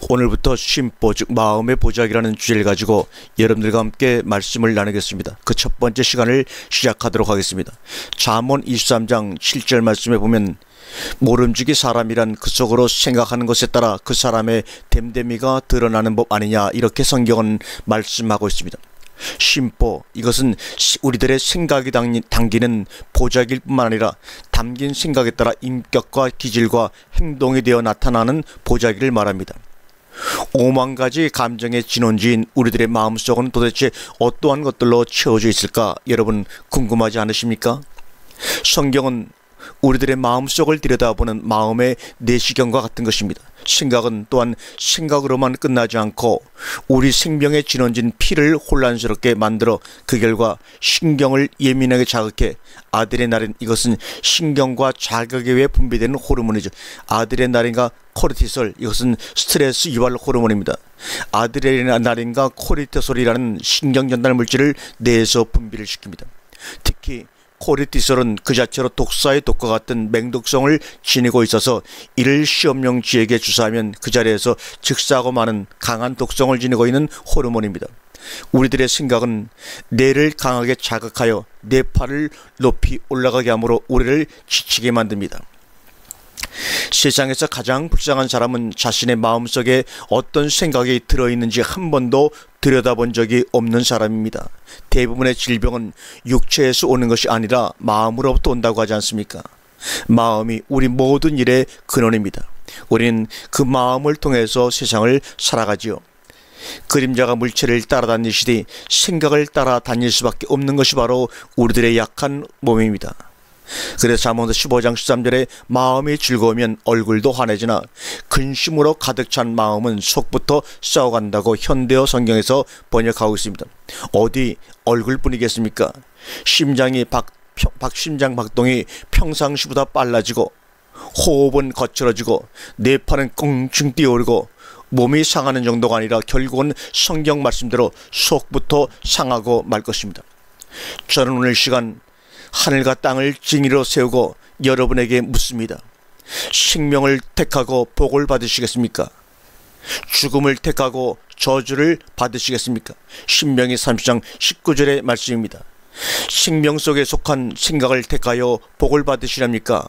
오늘부터 쉼보 즉 마음의 보자기라는 주제를 가지고 여러분들과 함께 말씀을 나누겠습니다. 그 첫 번째 시간을 시작하도록 하겠습니다. 잠언 23장 7절 말씀에 보면 모름지기 사람이란 그 속으로 생각하는 것에 따라 그 사람의 됨됨이가 드러나는 법 아니냐, 이렇게 성경은 말씀하고 있습니다. 쉼보, 이것은 우리들의 생각이 담기는 보자기일 뿐만 아니라 담긴 생각에 따라 인격과 기질과 행동이 되어 나타나는 보자기를 말합니다. 5만 가지 감정의 진원지인 우리들의 마음속은 도대체 어떠한 것들로 채워져 있을까? 여러분 궁금하지 않으십니까? 성경은 우리들의 마음속을 들여다보는 마음의 내시경과 같은 것입니다. 생각은 또한 생각으로만 끝나지 않고 우리 생명의 진원진 피를 혼란스럽게 만들어 그 결과 신경을 예민하게 자극해 아드레날린, 이것은 신경과 자극에 의해 분비되는 호르몬이죠. 아드레날린과 코르티솔, 이것은 스트레스 유발 호르몬입니다. 아드레날린과 코르티솔이라는 신경 전달 물질을 뇌에서 분비를 시킵니다. 특히 코르티솔은 그 자체로 독사의 독과 같은 맹독성을 지니고 있어서 이를 시험용 쥐에게 주사하면 그 자리에서 즉사하고 마는 강한 독성을 지니고 있는 호르몬입니다. 우리들의 생각은 뇌를 강하게 자극하여 뇌파를 높이 올라가게 하므로 우리를 지치게 만듭니다. 세상에서 가장 불쌍한 사람은 자신의 마음속에 어떤 생각이 들어있는지 한 번도 들여다본 적이 없는 사람입니다. 대부분의 질병은 육체에서 오는 것이 아니라 마음으로부터 온다고 하지 않습니까? 마음이 우리 모든 일의 근원입니다. 우리는 그 마음을 통해서 세상을 살아가지요. 그림자가 물체를 따라다니시되 생각을 따라다닐 수밖에 없는 것이 바로 우리들의 약한 몸입니다. 그래서 잠언 15장 13절에 마음이 즐거우면 얼굴도 환해지나 근심으로 가득 찬 마음은 속부터 싸워간다고 현대어 성경에서 번역하고 있습니다. 어디 얼굴뿐이겠습니까? 심장 박동이 평상시보다 빨라지고 호흡은 거칠어지고 뇌파는 껑충 뛰어오르고 몸이 상하는 정도가 아니라 결국은 성경 말씀대로 속부터 상하고 말 것입니다. 저는 오늘 시간 하늘과 땅을 징의로 세우고 여러분에게 묻습니다. 생명을 택하고 복을 받으시겠습니까? 죽음을 택하고 저주를 받으시겠습니까? 신명기 30장 19절의 말씀입니다. 생명 속에 속한 생각을 택하여 복을 받으시렵니까?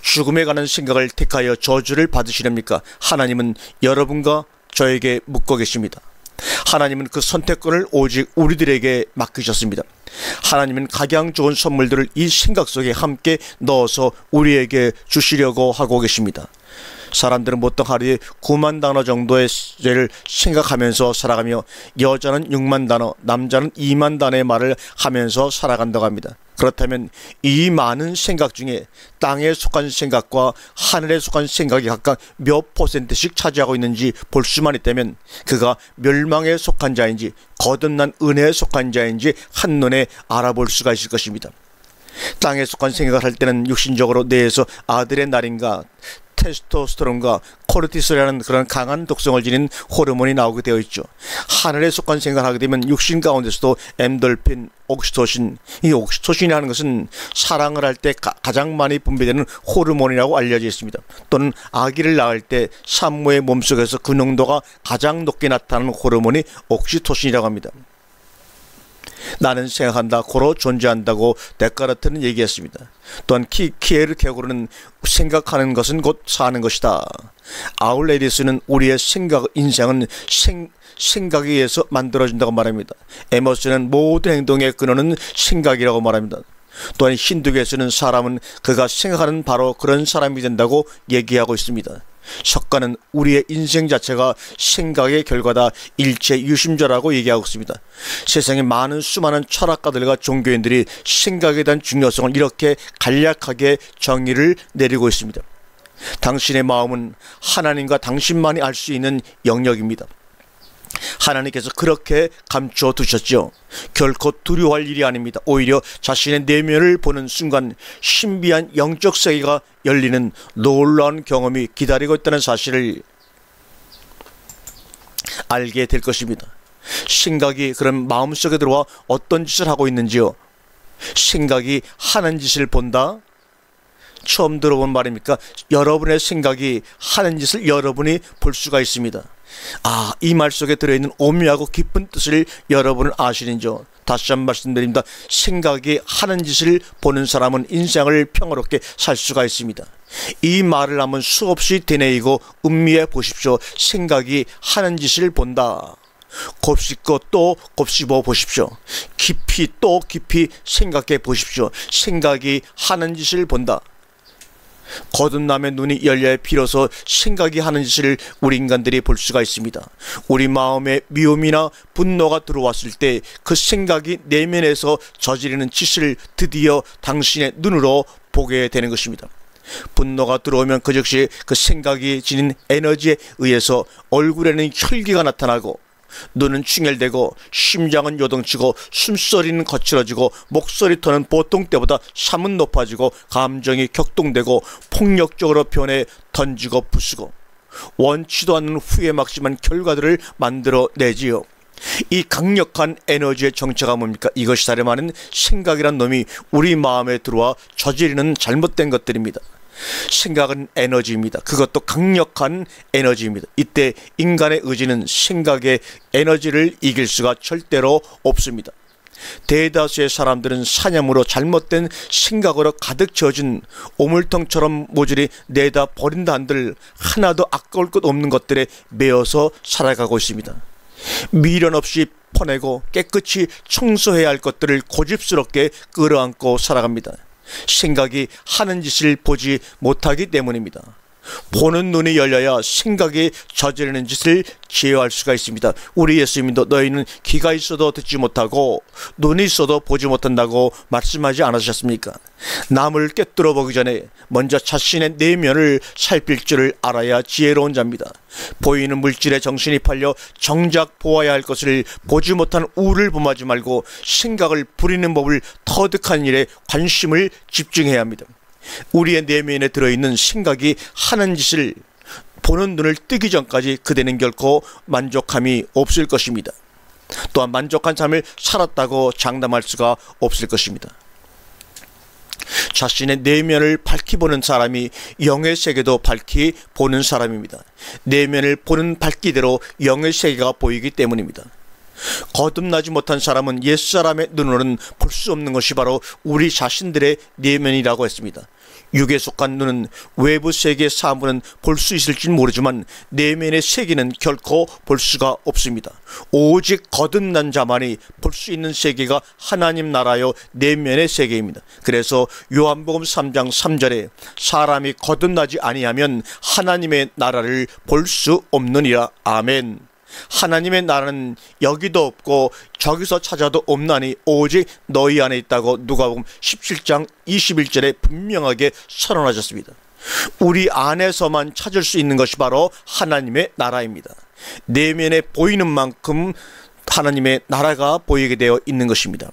죽음에 관한 생각을 택하여 저주를 받으시렵니까? 하나님은 여러분과 저에게 묻고 계십니다. 하나님은 그 선택권을 오직 우리들에게 맡기셨습니다. 하나님은 각양 좋은 선물들을 이 생각 속에 함께 넣어서 우리에게 주시려고 하고 계십니다. 사람들은 보통 하루에 9만 단어 정도의 죄를 생각하면서 살아가며 여자는 6만 단어, 남자는 2만 단어의 말을 하면서 살아간다고 합니다. 그렇다면 이 많은 생각 중에 땅에 속한 생각과 하늘에 속한 생각이 각각 몇 %씩 차지하고 있는지 볼 수만 있다면 그가 멸망에 속한 자인지 거듭난 은혜에 속한 자인지 한눈에 알아볼 수가 있을 것입니다. 땅에 속한 생각을 할 때는 육신적으로 뇌에서 아드레날린과 테스토스테론과 코르티솔이라는 그런 강한 독성을 지닌 호르몬이 나오게 되어 있죠. 하늘에 속한 생각을 하게 되면 육신 가운데서도 엔돌핀, 옥시토신, 이 옥시토신이라는 것은 사랑을 할 때 가장 많이 분비되는 호르몬이라고 알려져 있습니다. 또는 아기를 낳을 때 산모의 몸속에서 그 농도가 가장 높게 나타나는 호르몬이 옥시토신이라고 합니다. 나는 생각한다, 고로 존재한다고 데카르트는 얘기했습니다. 또한 키에르케고르는 생각하는 것은 곧 사는 것이다. 아울레리스는 우리의 인생은 생각에 의해서 만들어진다고 말합니다. 에머스는 모든 행동의 근원은 생각이라고 말합니다. 또한 힌두교에서는 사람은 그가 생각하는 바로 그런 사람이 된다고 얘기하고 있습니다. 석가는 우리의 인생 자체가 생각의 결과다, 일체 유심조라고 얘기하고 있습니다. 세상에 많은 수많은 철학가들과 종교인들이 생각에 대한 중요성을 이렇게 간략하게 정의를 내리고 있습니다. 당신의 마음은 하나님과 당신만이 알 수 있는 영역입니다. 하나님께서 그렇게 감추어 두셨죠. 결코 두려워할 일이 아닙니다. 오히려 자신의 내면을 보는 순간 신비한 영적 세계가 열리는 놀라운 경험이 기다리고 있다는 사실을 알게 될 것입니다. 생각이 그런 마음속에 들어와 어떤 짓을 하고 있는지요. 생각이 하는 짓을 본다, 처음 들어본 말입니까? 여러분의 생각이 하는 짓을 여러분이 볼 수가 있습니다. 이 말 속에 들어있는 오묘하고 깊은 뜻을 여러분은 아시는지요? 다시 한번 말씀드립니다. 생각이 하는 짓을 보는 사람은 인생을 평화롭게 살 수가 있습니다. 이 말을 한번 수없이 되뇌이고 음미해 보십시오. 생각이 하는 짓을 본다. 곱씹고 또 곱씹어 보십시오. 깊이 또 깊이 생각해 보십시오. 생각이 하는 짓을 본다. 거듭남의 눈이 열려야 비로소 생각이 하는 짓을 우리 인간들이 볼 수가 있습니다. 우리 마음에 미움이나 분노가 들어왔을 때 그 생각이 내면에서 저지르는 짓을 드디어 당신의 눈으로 보게 되는 것입니다. 분노가 들어오면 그 즉시 그 생각이 지닌 에너지에 의해서 얼굴에는 혈기가 나타나고 눈은 충혈되고 심장은 요동치고 숨소리는 거칠어지고 목소리 톤은 보통 때보다 3은 높아지고 감정이 격동되고 폭력적으로 변해 던지고 부수고 원치도 않는 후회막심한 결과들을 만들어내지요. 이 강력한 에너지의 정체가 뭡니까? 이것이 다름 아닌 생각이란 놈이 우리 마음에 들어와 저지르는 잘못된 것들입니다. 생각은 에너지입니다. 그것도 강력한 에너지입니다. 이때 인간의 의지는 생각의 에너지를 이길 수가 절대로 없습니다. 대다수의 사람들은 사념으로 잘못된 생각으로 가득 채워진 오물통처럼 모조리 내다 버린다 한들 하나도 아까울 것 없는 것들에 매여서 살아가고 있습니다. 미련 없이 퍼내고 깨끗이 청소해야 할 것들을 고집스럽게 끌어안고 살아갑니다. 생각이 하는 짓을 보지 못하기 때문입니다. 보는 눈이 열려야 생각이 저지르는 짓을 제어할 수가 있습니다. 우리 예수님도 너희는 귀가 있어도 듣지 못하고 눈이 있어도 보지 못한다고 말씀하지 않으셨습니까? 남을 꿰뚫어 보기 전에 먼저 자신의 내면을 살필 줄을 알아야 지혜로운 자입니다. 보이는 물질에 정신이 팔려 정작 보아야 할 것을 보지 못한 우를 범하지 말고 생각을 부리는 법을 터득한 일에 관심을 집중해야 합니다. 우리의 내면에 들어있는 생각이 하는 짓을 보는 눈을 뜨기 전까지 그대는 결코 만족함이 없을 것입니다. 또한 만족한 삶을 살았다고 장담할 수가 없을 것입니다. 자신의 내면을 밝히 보는 사람이 영의 세계도 밝히 보는 사람입니다. 내면을 보는 밝기대로 영의 세계가 보이기 때문입니다. 거듭나지 못한 사람은 옛사람의 눈으로는 볼 수 없는 것이 바로 우리 자신들의 내면이라고 했습니다. 육에 속한 눈은 외부 세계의 사물은 볼 수 있을지 모르지만 내면의 세계는 결코 볼 수가 없습니다. 오직 거듭난 자만이 볼 수 있는 세계가 하나님 나라요 내면의 세계입니다. 그래서 요한복음 3장 3절에 사람이 거듭나지 아니하면 하나님의 나라를 볼 수 없느니라. 아멘. 하나님의 나라는 여기도 없고 저기서 찾아도 없나니 오직 너희 안에 있다고 누가복음 17장 21절에 분명하게 선언하셨습니다. 우리 안에서만 찾을 수 있는 것이 바로 하나님의 나라입니다. 내면에 보이는 만큼 하나님의 나라가 보이게 되어 있는 것입니다.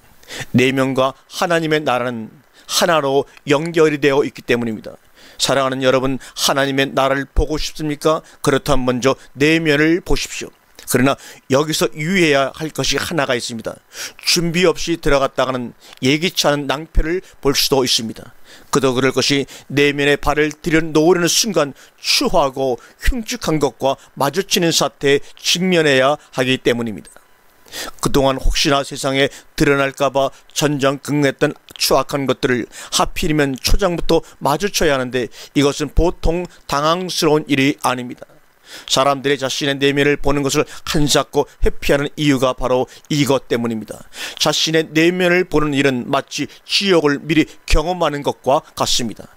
내면과 하나님의 나라는 하나로 연결이 되어 있기 때문입니다. 사랑하는 여러분, 하나님의 나라를 보고 싶습니까? 그렇다면 먼저 내면을 보십시오. 그러나 여기서 유의해야 할 것이 하나가 있습니다. 준비 없이 들어갔다가는 예기치 않은 낭패를 볼 수도 있습니다. 그도 그럴 것이 내면에 발을 들여놓으려는 순간 추하고 흉측한 것과 마주치는 사태에 직면해야 하기 때문입니다. 그동안 혹시나 세상에 드러날까봐 전전긍긍했던 추악한 것들을 하필이면 초장부터 마주쳐야 하는데 이것은 보통 당황스러운 일이 아닙니다. 사람들이 자신의 내면을 보는 것을 한사코 회피하는 이유가 바로 이것 때문입니다. 자신의 내면을 보는 일은 마치 지옥을 미리 경험하는 것과 같습니다.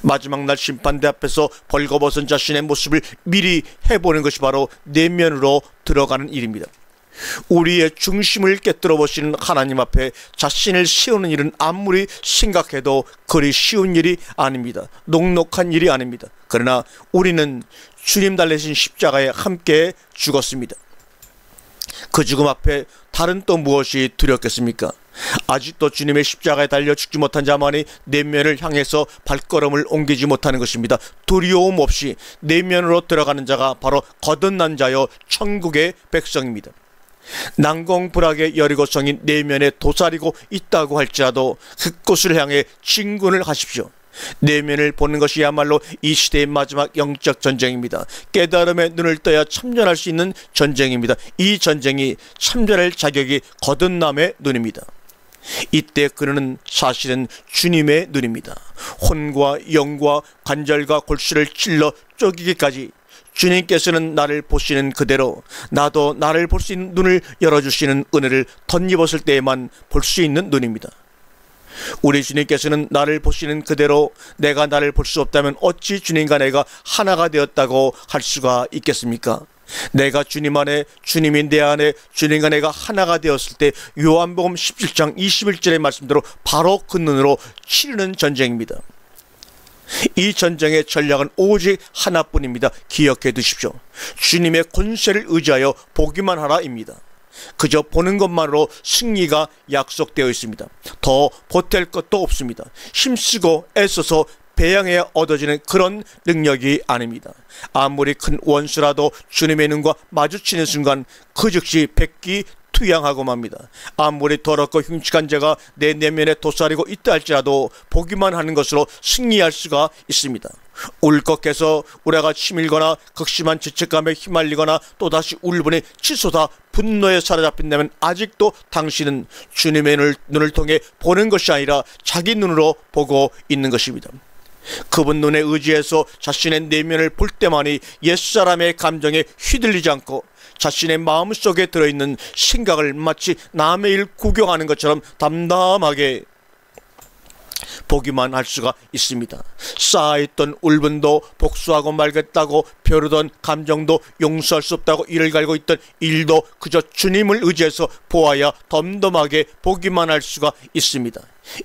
마지막 날 심판대 앞에서 벌거벗은 자신의 모습을 미리 해보는 것이 바로 내면으로 들어가는 일입니다. 우리의 중심을 깨뜨려 보시는 하나님 앞에 자신을 세우는 일은 아무리 생각해도 그리 쉬운 일이 아닙니다. 녹록한 일이 아닙니다. 그러나 우리는 주님 달리신 십자가에 함께 죽었습니다. 그 죽음 앞에 다른 또 무엇이 두렵겠습니까? 아직도 주님의 십자가에 달려 죽지 못한 자만이 내면을 향해서 발걸음을 옮기지 못하는 것입니다. 두려움 없이 내면으로 들어가는 자가 바로 거듭난 자여 천국의 백성입니다. 난공불락의 여리고성이 내면에 도사리고 있다고 할지라도 그곳을 향해 진군을 하십시오. 내면을 보는 것이야말로 이 시대의 마지막 영적 전쟁입니다. 깨달음의 눈을 떠야 참전할 수 있는 전쟁입니다. 이 전쟁이 참전할 자격이 거듭남의 눈입니다. 이때 그는 사실은 주님의 눈입니다. 혼과 영과 관절과 골수를 찔러 쪼개기까지 주님께서는 나를 보시는 그대로 나도 나를 볼 수 있는 눈을 열어주시는 은혜를 덧입었을 때에만 볼 수 있는 눈입니다. 우리 주님께서는 나를 보시는 그대로 내가 나를 볼 수 없다면 어찌 주님과 내가 하나가 되었다고 할 수가 있겠습니까? 내가 주님 안에, 주님이 내 안에, 주님과 내가 하나가 되었을 때 요한복음 17장 21절의 말씀대로 바로 그 눈으로 치르는 전쟁입니다. 이 전쟁의 전략은 오직 하나뿐입니다. 기억해 두십시오. 주님의 권세를 의지하여 보기만 하라입니다. 그저 보는 것만으로 승리가 약속되어 있습니다. 더 보탤 것도 없습니다. 힘쓰고 애써서 배양해야 얻어지는 그런 능력이 아닙니다. 아무리 큰 원수라도 주님의 눈과 마주치는 순간 그 즉시 백기투양하고 맙니다. 아무리 더럽고 흉측한 자가 내 내면에 도사리고 있다 할지라도 보기만 하는 것으로 승리할 수가 있습니다. 울컥해서 우레가 치밀거나 극심한 죄책감에 휘말리거나 또다시 울분이 치솟아 분노에 사로잡힌다면 아직도 당신은 주님의 눈을 통해 보는 것이 아니라 자기 눈으로 보고 있는 것입니다. 그분 눈에 의지해서 자신의 내면을 볼 때만이 옛사람의 감정에 휘둘리지 않고 자신의 마음속에 들어있는 생각을 마치 남의 일 구경하는 것처럼 담담하게 보기만 할 수가 있습니다. 쌓아있던 울분도 복수하고 말겠다고 벼르던 감정도 용서할 수 없다고 이를 갈고 있던 일도 그저 주님을 의지해서 보아야 덤덤하게 보기만 할 수가 있습니다.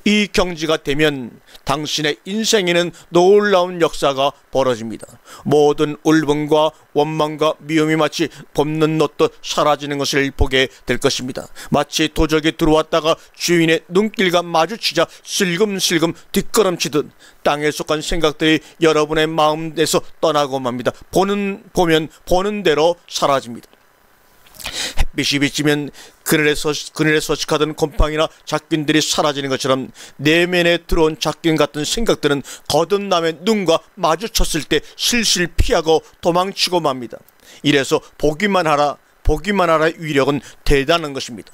이 경지가 되면 당신의 인생에는 놀라운 역사가 벌어집니다. 모든 울분과 원망과 미움이 마치 볶는 넛도 사라지는 것을 보게 될 것입니다. 마치 도적이 들어왔다가 주인의 눈길과 마주치자 슬금슬금 뒷걸음치듯 땅에 속한 생각들이 여러분의 마음에서 떠나고 맙니다. 보면 보는 대로 사라집니다. 햇빛이 비치면 그늘에 서식하던 곰팡이나 잡균들이 사라지는 것처럼 내면에 들어온 잡균 같은 생각들은 거듭남의 눈과 마주쳤을 때 슬슬 피하고 도망치고 맙니다. 이래서 보기만 하라 위력은 대단한 것입니다.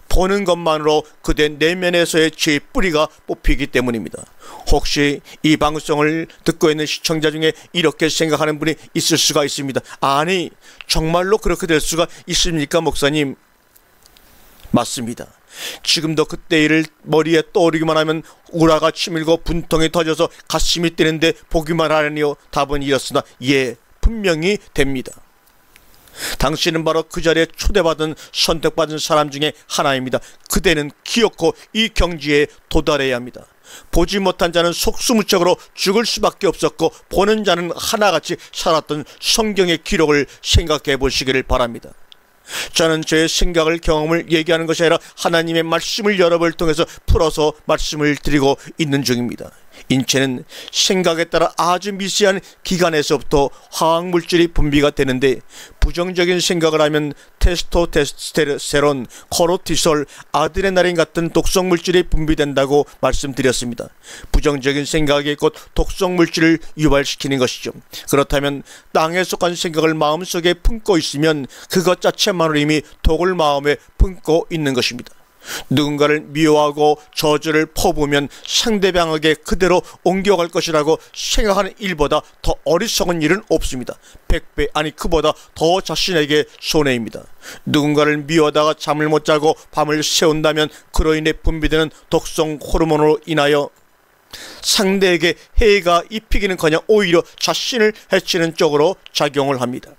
보는 것만으로 그대 내면에서의 죄의 뿌리가 뽑히기 때문입니다. 혹시 이 방송을 듣고 있는 시청자 중에 이렇게 생각하는 분이 있을 수가 있습니다. 아니, 정말로 그렇게 될 수가 있습니까, 목사님? 맞습니다. 지금도 그때 일을 머리에 떠오르기만 하면 우라가 치밀고 분통이 터져서 가슴이 뛰는데 보기만 하려니요? 답은 이렇으나 예, 분명히 됩니다. 당신은 바로 그 자리에 초대받은 선택받은 사람 중에 하나입니다. 그대는 기어코 이 경지에 도달해야 합니다. 보지 못한 자는 속수무책으로 죽을 수밖에 없었고 보는 자는 하나같이 살았던 성경의 기록을 생각해 보시기를 바랍니다. 저는 저의 생각을 경험을 얘기하는 것이 아니라 하나님의 말씀을 여러분을 통해서 풀어서 말씀을 드리고 있는 중입니다. 인체는 생각에 따라 아주 미세한 기관에서부터 화학물질이 분비가 되는데 부정적인 생각을 하면 테스토스테론, 코르티솔, 아드레날린 같은 독성물질이 분비된다고 말씀드렸습니다. 부정적인 생각이 곧 독성물질을 유발시키는 것이죠. 그렇다면 땅에 속한 생각을 마음속에 품고 있으면 그것 자체만으로 이미 독을 마음에 품고 있는 것입니다. 누군가를 미워하고 저주를 퍼부으면 상대방에게 그대로 옮겨갈 것이라고 생각하는 일보다 더 어리석은 일은 없습니다. 100배 아니 그보다 더 자신에게 손해입니다. 누군가를 미워하다가 잠을 못 자고 밤을 새운다면 그로 인해 분비되는 독성 호르몬으로 인하여 상대에게 해가 입히기는커녕 오히려 자신을 해치는 쪽으로 작용을 합니다.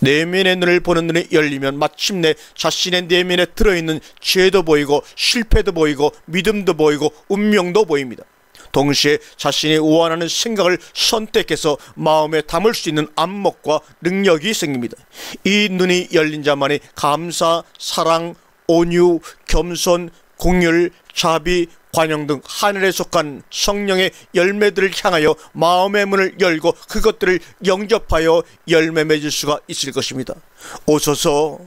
내면의 눈을 보는 눈이 열리면 마침내 자신의 내면에 들어있는 죄도 보이고 실패도 보이고 믿음도 보이고 운명도 보입니다. 동시에 자신이 원하는 생각을 선택해서 마음에 담을 수 있는 안목과 능력이 생깁니다. 이 눈이 열린 자만이 감사, 사랑, 온유, 겸손, 공율, 자비, 관용 등 하늘에 속한 성령의 열매들을 향하여 마음의 문을 열고 그것들을 영접하여 열매 맺을 수가 있을 것입니다. 오소서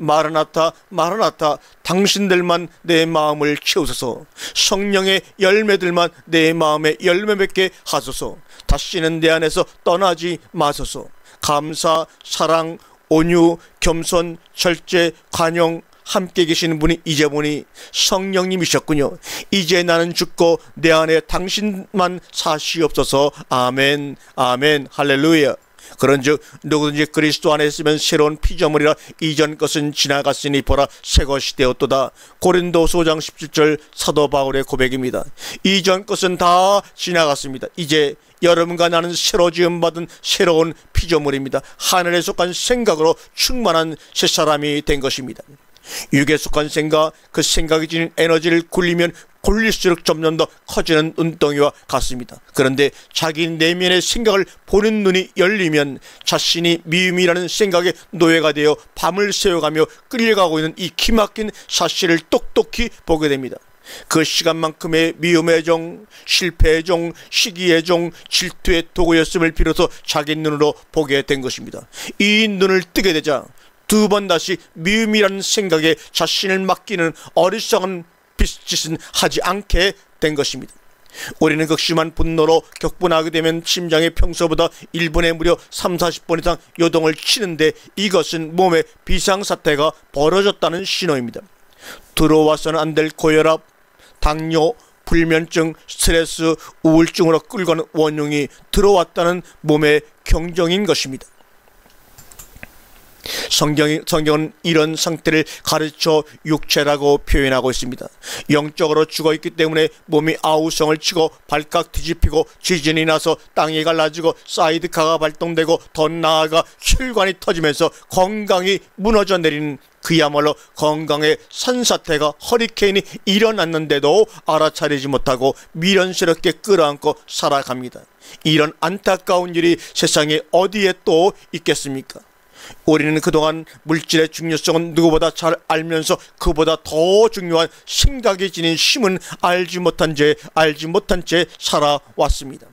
마라나타 마라나타, 당신들만 내 마음을 채우소서. 성령의 열매들만 내 마음에 열매 맺게 하소서. 다시는 내 안에서 떠나지 마소서. 감사, 사랑, 온유, 겸손, 절제, 관용, 함께 계시는 분이 이제 보니 성령님이셨군요. 이제 나는 죽고 내 안에 당신만 사시옵소서. 아멘, 아멘, 할렐루야. 그런즉 누구든지 그리스도 안에 있으면 새로운 피조물이라, 이전 것은 지나갔으니 보라 새 것이 되었도다. 고린도서 5장 17절 사도 바울의 고백입니다. 이전 것은 다 지나갔습니다. 이제 여러분과 나는 새로 지음받은 새로운 피조물입니다. 하늘에 속한 생각으로 충만한 새 사람이 된 것입니다. 육에 속한 생각, 그 생각이 지닌 에너지를 굴리면 굴릴수록 점점 더 커지는 눈덩이와 같습니다. 그런데 자기 내면의 생각을 보는 눈이 열리면 자신이 미움이라는 생각의 노예가 되어 밤을 새워가며 끌려가고 있는 이 기막힌 사실을 똑똑히 보게 됩니다. 그 시간만큼의 미움의 종, 실패의 종, 시기의 종, 질투의 도구였음을 비로소 자기 눈으로 보게 된 것입니다. 이 눈을 뜨게 되자 두 번 다시 미움이라는 생각에 자신을 맡기는 어리석은 짓은 하지 않게 된 것입니다. 우리는 극심한 분노로 격분하게 되면 심장이 평소보다 1분에 무려 30-40번 이상 요동을 치는데, 이것은 몸에 비상사태가 벌어졌다는 신호입니다. 들어와서는 안 될 고혈압, 당뇨, 불면증, 스트레스, 우울증으로 끌고 가는 원흉이 들어왔다는 몸의 경종인 것입니다. 성경은 이런 상태를 가르쳐 육체라고 표현하고 있습니다. 영적으로 죽어있기 때문에 몸이 아우성을 치고 발칵 뒤집히고 지진이 나서 땅이 갈라지고 사이드카가 발동되고 더 나아가 혈관이 터지면서 건강이 무너져 내리는, 그야말로 건강의 산사태가 허리케인이 일어났는데도 알아차리지 못하고 미련스럽게 끌어안고 살아갑니다. 이런 안타까운 일이 세상에 어디에 또 있겠습니까? 우리는 그동안 물질의 중요성은 누구보다 잘 알면서 그보다 더 중요한 생각이 지닌 힘은 알지 못한 채 살아왔습니다.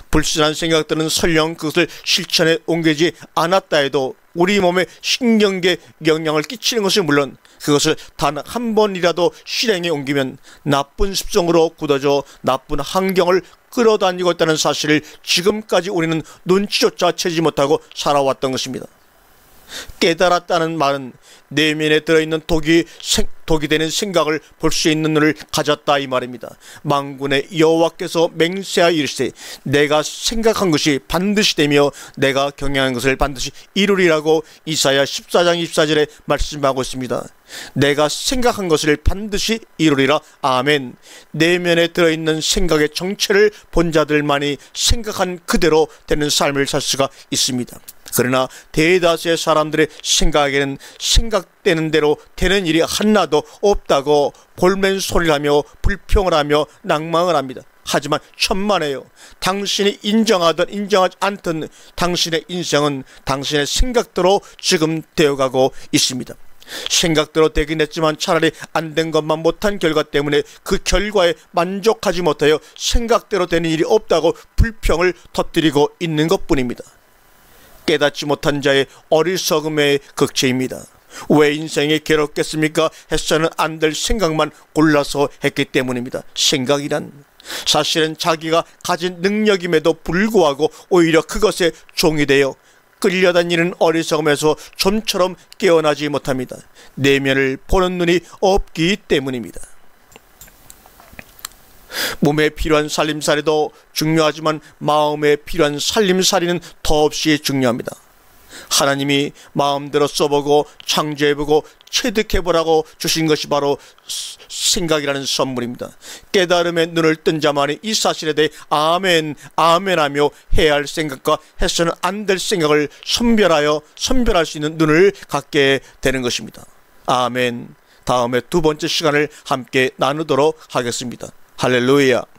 불순한 생각들은 설령 그것을 실천에 옮기지 않았다 해도 우리 몸에 신경계에 영향을 끼치는 것은 물론, 그것을 단 한 번이라도 실행에 옮기면 나쁜 습성으로 굳어져 나쁜 환경을 끌어다니고 있다는 사실을 지금까지 우리는 눈치조차 채지 못하고 살아왔던 것입니다. 깨달았다는 말은 내면에 들어있는 독이 되는 생각을 볼 수 있는 눈을 가졌다 이 말입니다. 만군의 여호와께서 맹세하여 이르시되 내가 생각한 것이 반드시 되며 내가 경영한 것을 반드시 이루리라고 이사야 14장 24절에 말씀하고 있습니다. 내가 생각한 것을 반드시 이루리라. 아멘. 내면에 들어있는 생각의 정체를 본 자들만이 생각한 그대로 되는 삶을 살 수가 있습니다. 그러나 대다수의 사람들의 생각에는 생각되는 대로 되는 일이 하나도 없다고 볼멘 소리를 하며 불평을 하며 낭망을 합니다. 하지만 천만에요, 당신이 인정하든 인정하지 않든 당신의 인생은 당신의 생각대로 지금 되어가고 있습니다. 생각대로 되긴 했지만 차라리 안 된 것만 못한 결과 때문에 그 결과에 만족하지 못하여 생각대로 되는 일이 없다고 불평을 터뜨리고 있는 것뿐입니다. 깨닫지 못한 자의 어리석음의 극치입니다. 왜 인생이 괴롭겠습니까? 해서는 안 될 생각만 골라서 했기 때문입니다. 생각이란 사실은 자기가 가진 능력임에도 불구하고 오히려 그것에 종이 되어 끌려다니는 어리석음에서 좀처럼 깨어나지 못합니다. 내면을 보는 눈이 없기 때문입니다. 몸에 필요한 살림살이도 중요하지만 마음에 필요한 살림살이는 더없이 중요합니다. 하나님이 마음대로 써보고 창조해보고 체득해보라고 주신 것이 바로 생각이라는 선물입니다. 깨달음의 눈을 뜬 자만이 이 사실에 대해 아멘 아멘 하며 해야 할 생각과 해서는 안 될 생각을 선별할 수 있는 눈을 갖게 되는 것입니다. 아멘. 다음에 두 번째 시간을 함께 나누도록 하겠습니다. 할렐루야.